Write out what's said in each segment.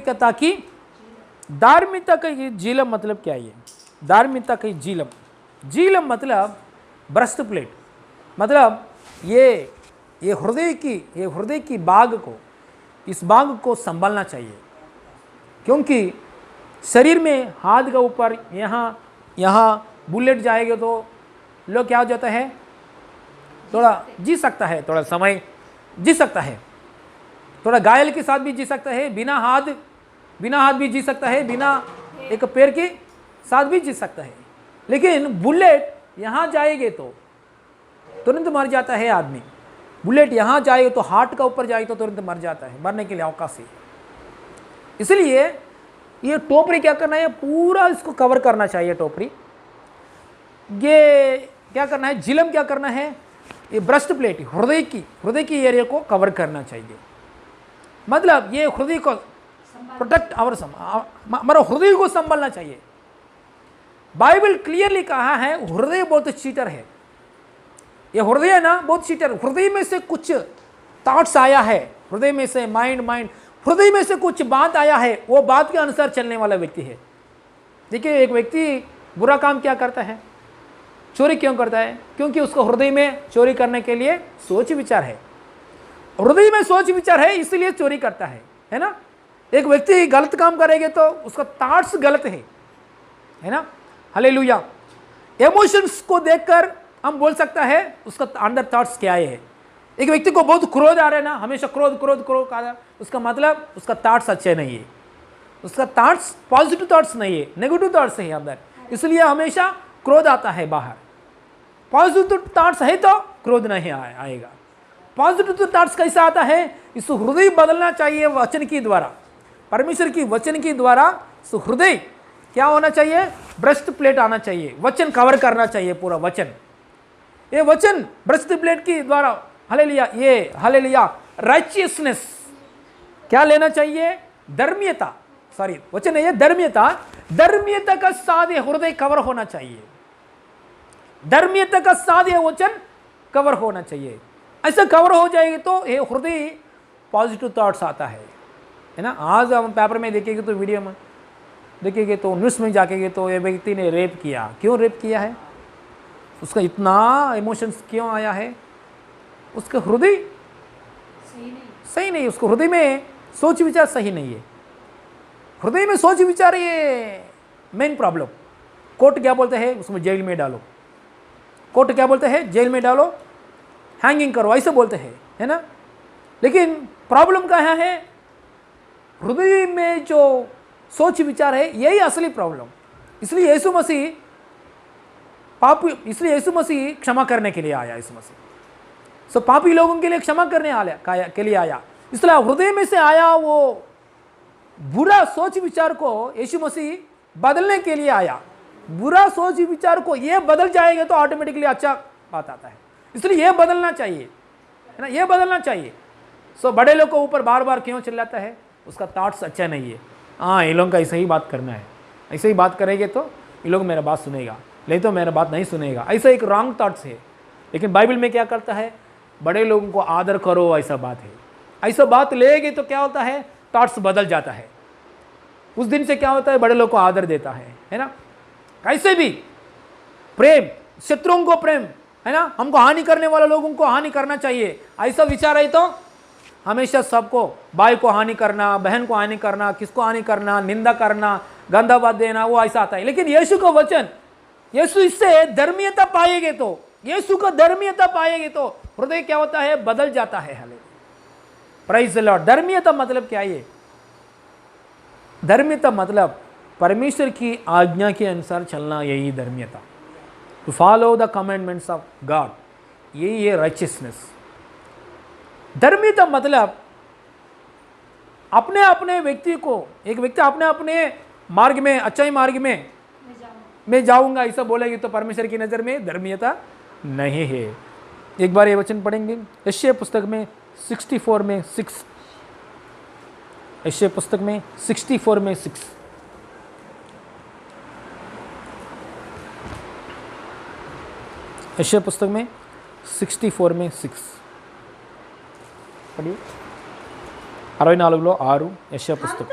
धार्मिकता की धार्मिकता का जीलम मतलब क्या है? धार्मिकता की जीलम, जीलम मतलब ब्रेस्ट प्लेट, मतलब ये हृदय की बाग को, इस बाग को संभालना चाहिए। क्योंकि शरीर में हाथ का ऊपर यहाँ बुलेट जाएगा तो लोग क्या हो जाता है, थोड़ा जी सकता है, थोड़ा समय जी सकता है, थोड़ा घायल के साथ भी जी सकता है, बिना हाथ भी जी सकता है, बिना एक पैर के साथ भी जी सकता है। लेकिन बुलेट यहाँ जाएंगे तो तुरंत मर जाता है आदमी। बुलेट यहाँ जाए तो हार्ट का ऊपर जाए तो तुरंत मर जाता है, मरने के लिए अवकाश है। इसलिए ये टोपरी क्या करना है, पूरा इसको कवर करना चाहिए। टोपरी ये क्या करना है, जिलम क्या करना है, ये ब्रेस्ट प्लेट हृदय की एरिया को कवर करना चाहिए। मतलब ये हृदय को प्रोटेक्ट हमारा हृदय को संभालना चाहिए। बाइबल क्लियरली कहा है हृदय बहुत चीटर है। ये हृदय है ना, बहुत चीटर। हृदय में से कुछ थॉट्स आया है, हृदय में से हृदय में से कुछ बात आया है, वो बात के अनुसार चलने वाला व्यक्ति है। देखिए, एक व्यक्ति बुरा काम क्या करता है, चोरी क्यों करता है? क्योंकि उसको हृदय में चोरी करने के लिए सोच विचार है। हृदय में सोच विचार है, इसलिए चोरी करता है ना। एक व्यक्ति गलत काम करेगा तो उसका थॉट्स गलत है ना। हालेलुया। इमोशंस को देखकर हम बोल सकता है उसका अंदर थॉट्स क्या है। एक व्यक्ति को बहुत क्रोध आ रहा है ना, हमेशा क्रोध आ रहा है, उसका मतलब उसका थॉट्स अच्छे नहीं है, उसका थॉट्स पॉजिटिव थॉट्स नहीं है, नेगेटिव थॉट्स है अंदर, इसलिए हमेशा क्रोध आता है बाहर। पॉजिटिव थॉट्स है तो क्रोध नहीं आएगा। पॉजिटिव थॉट्स कैसा आता है, इस हृदय बदलना चाहिए वचन के द्वारा, परमेश्वर की वचन के द्वारा। हृदय क्या होना चाहिए, ब्रेस्ट प्लेट आना चाहिए, वचन कवर करना चाहिए पूरा वचन। ये वचन ब्रेस्ट प्लेट के द्वारा हालेलुया राइचियसनेस क्या लेना चाहिए, धर्मीयता, सॉरी वचन है ये धर्मीयता का साथ ये हृदय कवर होना चाहिए। धर्मीयता का साथ ये वचन कवर होना चाहिए। ऐसा कवर हो जाएगी तो ये हृदय पॉजिटिव थॉट्स आता है ना। आज हम पेपर में देखेंगे तो, वीडियो में देखेंगे तो, न्यूज़ में जाकेंगे तो ये व्यक्ति ने रेप किया। क्यों रेप किया है, उसका इतना इमोशंस क्यों आया है, उसका हृदय सही नहीं, उसको हृदय में सोच विचार सही नहीं है। हृदय में सोच विचार ये मेन प्रॉब्लम। कोर्ट क्या बोलते हैं, उसमें जेल में डालो। कोर्ट क्या बोलते हैं, जेल में डालो, हैंगिंग करो, ऐसे बोलते हैं, है ना। लेकिन प्रॉब्लम कहाँ है, हृदय में जो सोच विचार है यही असली प्रॉब्लम। इसलिए यीशु मसीह क्षमा करने के लिए आया। यीशु मसीह पापी लोगों के लिए क्षमा करने के लिए आया। इसलिए हृदय में से आया वो बुरा सोच विचार को यीशु मसीह बदलने के लिए आया। बुरा सोच विचार को ये बदल जाएगा तो ऑटोमेटिकली अच्छा बात आता है। इसलिए ये बदलना चाहिए, है ना, ये बदलना चाहिए। बड़े लोग को ऊपर बार बार क्यों चिल्लाता है, उसका थॉट्स अच्छा नहीं है। हाँ, ये लोग का ऐसे ही बात करना है, ऐसे ही बात करेंगे तो ये लोग मेरा बात सुनेगा, नहीं तो मेरा बात नहीं सुनेगा। ऐसा एक रॉन्ग थॉट्स है। लेकिन बाइबल में क्या करता है, बड़े लोगों को आदर करो, ऐसा बात है। ऐसा बात लेगी तो क्या होता है, थॉट्स बदल जाता है। उस दिन से क्या होता है, बड़े लोग को आदर देता है ना। कैसे भी प्रेम, शत्रुओं को प्रेम, है ना, हमको हानि करने वाले लोगों को हानि करना चाहिए, ऐसा विचार है तो हमेशा सबको, भाई को हानि करना, बहन को हानि करना, किसको हानि करना, निंदा करना, गंदा बात देना, वो ऐसा आता है। लेकिन यीशु का वचन, यीशु इससे धर्मीयता पाएंगे तो, यीशु का धर्मीयता पाएंगे तो हृदय क्या होता है, बदल जाता है। Hallelujah, praise the lord. धर्मीयता मतलब क्या है, धर्मीयता मतलब परमेश्वर की आज्ञा के अनुसार चलना, यही धर्मीयता। To follow the commandments of God, यही है राइचियसनेस। धर्मीयता मतलब अपने अपने व्यक्ति को, एक व्यक्ति अपने अपने मार्ग में, अच्छाई मार्ग में मैं जाऊंगा ऐसा बोलेगी तो परमेश्वर की नज़र में धर्मीयता नहीं है। एक बार ये वचन पढ़ेंगे यशायाह पुस्तक में 64 में 6, यशायाह पुस्तक में 64 में 6। यशायाह पुस्तक में 64 में 6 పడి 64లో 6 యెషయా పుస్తకం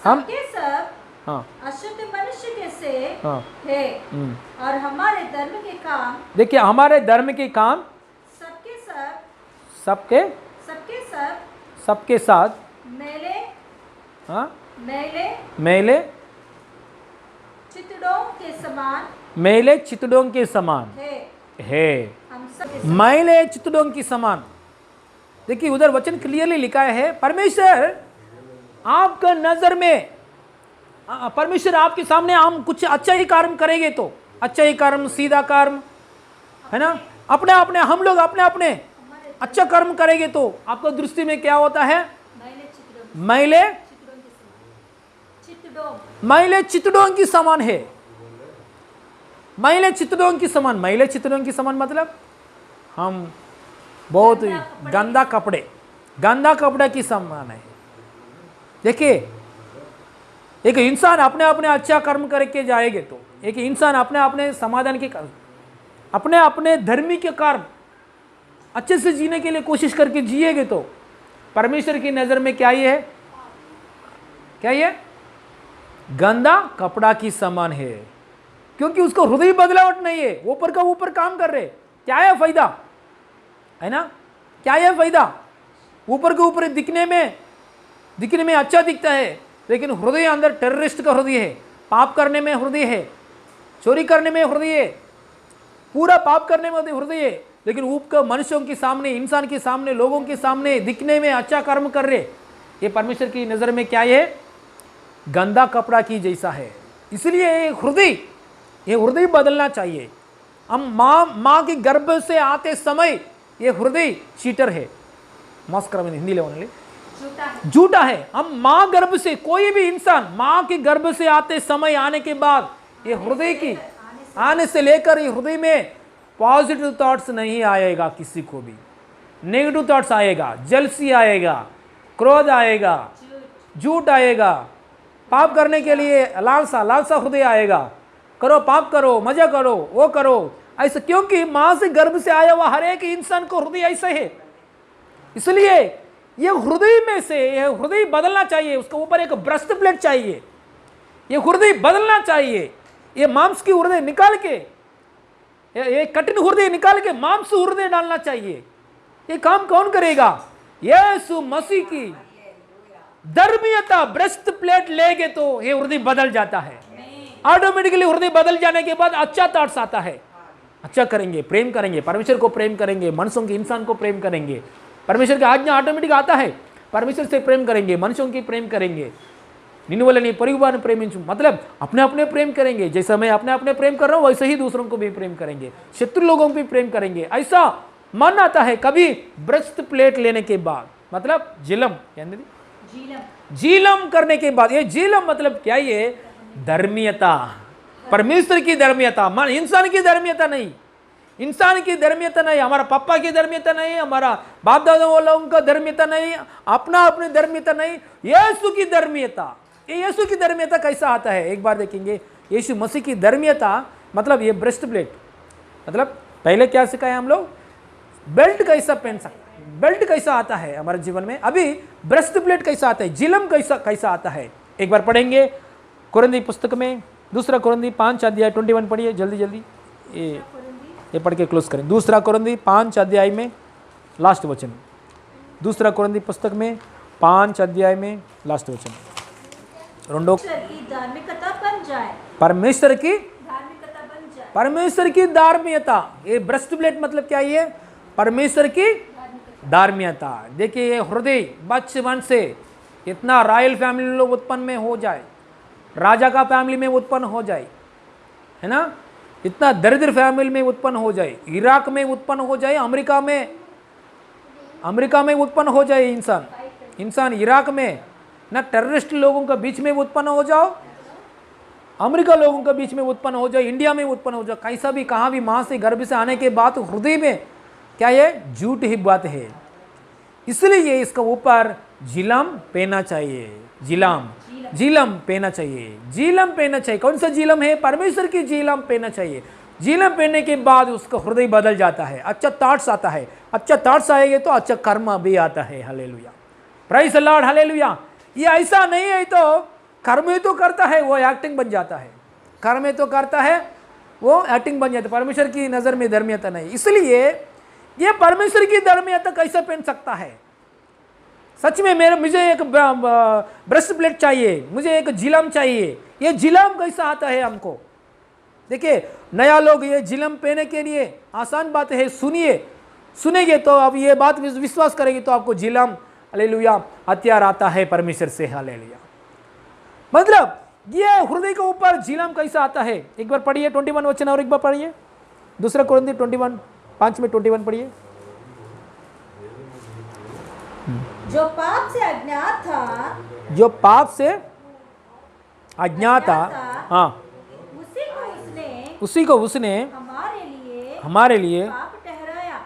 हम सबके सब हाँ अशुद्ध मनुष्य के से हाँ है और हमारे धर्म के काम देखिए हमारे धर्म के काम सबके सब सबके सबके सब सबके साथ मैले हाँ मैले मेले चितड़ों के समान मेले चितड़ों के समान है हम सब मैले चितड़ों के समान। देखिए उधर वचन क्लियरली लिखा है परमेश्वर आपका नजर में परमेश्वर आपके सामने हम कुछ अच्छा ही कर्म करेंगे तो अच्छा ही कर्म सीधा कर्म है ना अपने अपने हम लोग अपने अपने अच्छा कर्म करेंगे तो आपको दृष्टि में क्या होता है मैले चितड़ों मैले चितड़ों के समान चितड़ों मैले चितड़ों की समान है। मैले चितड़ों की समान मैले चितड़ों की समान मतलब हम बहुत गंदा कपड़े की समान है। देखिए एक इंसान अपने अपने अच्छा कर्म करके जाएंगे तो एक इंसान अपने अपने समाधान के कर्म अपने अपने धर्मी के कर्म अच्छे से जीने के लिए कोशिश करके जिएगे तो परमेश्वर की नज़र में क्या ये है क्या ये गंदा कपड़ा की समान है क्योंकि उसको हृदय बदलावट नहीं है ऊपर का ऊपर काम कर रहे क्या है फायदा है ना क्या है फायदा ऊपर के ऊपर दिखने में अच्छा दिखता है लेकिन हृदय अंदर टेररिस्ट का हृदय है पाप करने में हृदय है चोरी करने में हृदय है पूरा पाप करने में हृदय है लेकिन ऊपर मनुष्यों के सामने इंसान के सामने लोगों के सामने दिखने में अच्छा कर्म कर रहे ये परमेश्वर की नज़र में क्या है गंदा कपड़ा की जैसा है। इसलिए ये हृदय बदलना चाहिए। हम माँ के गर्भ से आते समय ये हृदय चीटर है मास्क करा मैंने हिंदी लेने झूठा है। हम माँ गर्भ से कोई भी इंसान माँ के गर्भ से आते समय आने के बाद ये हृदय की आने से लेकर ये हृदय में पॉजिटिव थॉट्स नहीं आएगा किसी को भी नेगेटिव थॉट्स आएगा जलसी आएगा क्रोध आएगा झूठ आएगा पाप करने के लिए लालसा हृदय आएगा करो पाप करो मजा करो वो करो ऐसा क्योंकि माँ से गर्भ से आया हुआ हर एक इंसान को हृदय ऐसा है। इसलिए ये हृदय में से ये हृदय बदलना चाहिए उसके ऊपर एक ब्रेस्ट प्लेट चाहिए ये हृदय बदलना चाहिए। ये मांस की हृदय निकाल के ये कठिन हृदय निकाल के मांस हृदय डालना चाहिए। ये काम कौन करेगा यीशु मसीह की धर्मीयता ब्रेस्ट प्लेट लेके तो ये हृदय बदल जाता है ऑटोमेटिकली। हृदय बदल जाने के बाद अच्छा थॉट्स आता है अच्छा करेंगे प्रेम करेंगे परमेश्वर को प्रेम करेंगे मनुष्यों के इंसान को प्रेम करेंगे परमेश्वर की आज्ञा ऑटोमेटिक आता है परमेश्वर से प्रेम करेंगे मनुष्यों की प्रेम करेंगे निन्नवलनी परिवार प्रेमिंचु मतलब अपने अपने प्रेम करेंगे जैसा मैं अपने अपने प्रेम कर रहा हूँ वैसे ही दूसरों को भी प्रेम करेंगे शत्रु लोगों को भी प्रेम करेंगे ऐसा मन आता है कभी ब्रेस्ट प्लेट लेने के बाद मतलब जिलम जीलम करने के बाद ये जीलम मतलब क्या ये धर्मीयता परमेश्वर की धर्मीयता मन इंसान की धर्मीयता नहीं इंसान की धर्मीयता नहीं हमारा पापा की धर्मीयता नहीं हमारा बाप दादा लोगों का धर्मीयता नहीं अपना अपनी धर्मीयता नहीं यीशु की धर्मीयता। ये यीशु की धर्मीयता कैसा आता है एक बार देखेंगे यीशु मसीह की धर्मीयता मतलब ये ब्रेस्ट प्लेट मतलब पहले क्या सिखाया हम लोग बेल्ट कैसा पहन सकते बेल्ट कैसा आता है हमारे जीवन में अभी ब्रेस्ट प्लेट कैसा आता है जिलम कैसा आता है एक बार पढ़ेंगे कुरिन्थी पुस्तक में दूसरा कुरिन्थी 5 अध्याय 21 पढ़िए जल्दी ये पढ़ के क्लोज करें। दूसरा कुरिन्थी 5 अध्याय में लास्ट वचन दूसरा कुरिन्थी पुस्तक में 5 अध्याय में लास्ट वचन रोंडो धार्मिकता बन जाए परमेश्वर की धार्मिकता बन जाए परमेश्वर की धार्मियता। ये ब्रेस्ट प्लेट मतलब क्या ये परमेश्वर की धार्मियता। देखिए ये हृदय बचपन से इतना रॉयल फैमिली लोग उत्पन्न में हो जाए राजा का फैमिली में उत्पन्न हो जाए है ना इतना दरिद्र फैमिली में उत्पन्न हो जाए इराक में उत्पन्न हो जाए अमेरिका में उत्पन्न हो जाए इंसान इराक में ना टेररिस्ट लोगों के बीच में उत्पन्न हो जाओ अमेरिका लोगों के बीच में उत्पन्न हो जाओ इंडिया में उत्पन्न हो जाओ कैसा भी कहाँ भी माँ से गर्भ से आने के बाद हृदय में क्या ये झूठ ही बात है। इसलिए इसका ऊपर जिलम पहना चाहिए जीलम पहना चाहिए कौन सा जीलम है परमेश्वर की जीलम पहना चाहिए। जीलम पहनने के बाद उसका हृदय बदल जाता है अच्छा थॉट्स आता है अच्छा थॉट्स आएंगे तो अच्छा कर्म भी आता है hallelujah praise the Lord hallelujah. ये ऐसा नहीं है तो कर्म में तो करता है वो एक्टिंग बन जाता है, कर्म में तो करता है वो एक्टिंग बन जाता है, परमेश्वर की नज़र में धर्मियता नहीं। इसलिए ये परमेश्वर की धर्मियता कैसे पहन सकता है? सच में मुझे एक ब्रेस्ट प्लेट चाहिए, मुझे एक जिलम चाहिए, ये जिलम कैसा आता है हमको? देखिए नया लोग ये जिलम पहने के लिए आसान बात है, सुनेंगे तो अब ये बात विश्वास करेंगे तो आपको जिलम हालेलुया हथियार आता है परमेश्वर से, हालेलुया। मतलब ये हृदय के ऊपर जिलम कैसा आता है? एक बार पढ़िए 21 वचन और एक बार पढ़िए, दूसरा कोरिन्थी 21:5 में 21 पढ़िए। जो पाप से अज्ञात था, जो पाप से अज्ञात था, हाँ, उसी को उसने हमारे लिए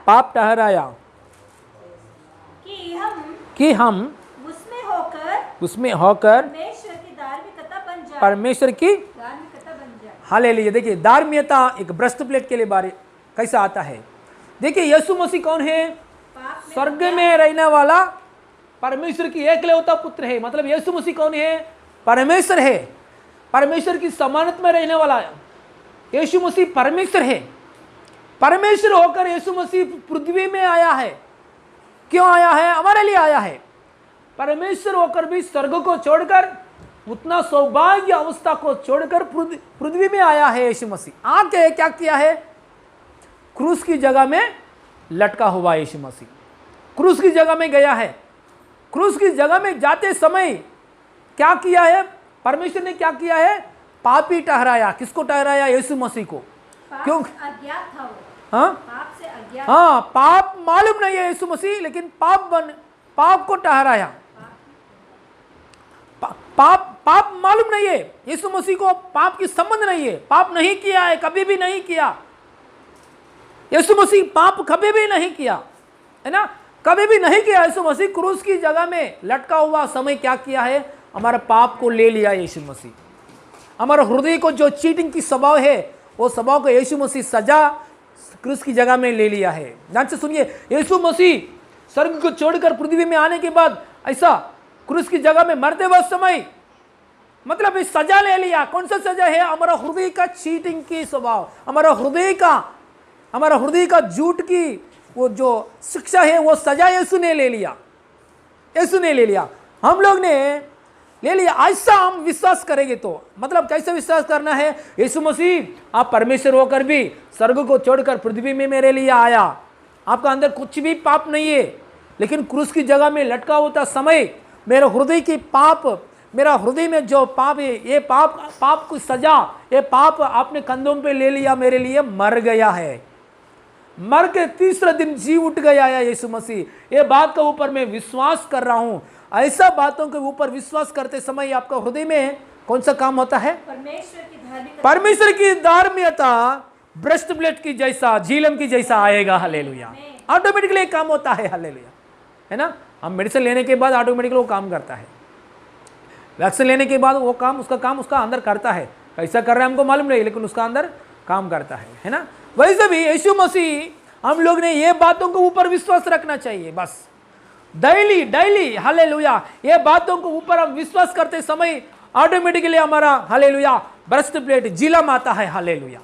पाप ठहराया कि हम उसमें होकर परमेश्वर की हालेलुया। देखिए धार्मिकता एक ब्रेस्ट प्लेट के लिए बारे कैसा आता है? देखिए यीशु मसीह कौन है? स्वर्ग में रहने वाला परमेश्वर की एकलौता पुत्र है। मतलब यीशु मसीह कौन है? परमेश्वर है, परमेश्वर की समानता में रहने वाला यीशु मसीह परमेश्वर है। परमेश्वर होकर यीशु मसीह पृथ्वी में आया है। क्यों आया है? हमारे लिए आया है। परमेश्वर होकर भी स्वर्ग को छोड़कर, उतना सौभाग्य अवस्था को छोड़कर पृथ्वी में आया है यीशु मसीह। आके क्या किया है? क्रूस की जगह में लटका हुआ यीशु मसीह क्रूस की जगह में गया है। क्रूस की जगह में जाते समय क्या किया है? परमेश्वर ने क्या किया है? पापी ठहराया। किसको ठहराया? यीशु मसीह को। क्यों? अज्ञात था वो, हाँ, पाप से अज्ञात। हाँ, पाप मालूम नहीं है यीशु मसीह, लेकिन पाप को ठहराया। पाप मालूम नहीं है यीशु मसीह को, पाप की संबंध नहीं है, पाप नहीं किया है, कभी भी नहीं किया। यीशु मसीह पाप कभी भी नहीं किया, है ना, कभी भी नहीं किया। यीशु मसीह क्रूस की जगह में लटका हुआ समय क्या किया है? हमारे पाप को ले लिया यीशु मसीह। हमारे हृदय को जो चीटिंग की स्वभाव है, वो स्वभाव को यीशु मसीह सजा क्रूस की जगह में ले लिया है। ध्यान से सुनिए, यीशु मसीह स्वर्ग को छोड़कर पृथ्वी में आने के बाद ऐसा क्रूस की जगह में मरते हुए समय मतलब इस सजा ले लिया। कौन सा सजा है? हमारा हृदय का चीटिंग की स्वभाव, हमारा हृदय का झूठ की वो जो शिक्षा है, वो सजा यीशु ने ले लिया। यीशु ने ले लिया, हम लोग ने ले लिया। ऐसा हम विश्वास करेंगे तो मतलब कैसे विश्वास करना है? यीशु मसीह आप परमेश्वर होकर भी स्वर्ग को छोड़कर पृथ्वी में मेरे लिए आया। आपका अंदर कुछ भी पाप नहीं है, लेकिन क्रूस की जगह में लटका होता समय मेरे हृदय की पाप, मेरा हृदय में जो पाप है, ये पाप की सजा, ये पाप आपने कंधों पे ले लिया, मेरे लिए मर गया है। मर के तीसरा दिन जी उठ गया है यीशु मसीह। ये बात के ऊपर मैं विश्वास कर रहा हूं। ऐसा बातों के ऊपर विश्वास करते समय आपका हृदय में कौन सा काम होता है? परमेश्वर की धार्मिकता ब्रेस्ट प्लेट की जैसा, झीलम की जैसा आएगा। हालेलुया। ऑटोमेटिकली काम होता है। हालेलुया, है ना। हम मेडिसिन लेने के बाद ऑटोमेटिकली वो काम करता है। वैक्सीन लेने के बाद वो काम उसका अंदर करता है। कैसा कर रहा है हमको मालूम नहीं, लेकिन उसका अंदर काम करता है ना। वैसे भी यीशु मसीह, हम लोग ने ये बातों के ऊपर विश्वास रखना चाहिए। बस डेली हालेलुया, ये बातों के ऊपर हम विश्वास करते समय ऑटोमेटिकली हमारा हालेलुया ब्रेस्ट प्लेट जिलम आता है। हालेलुया।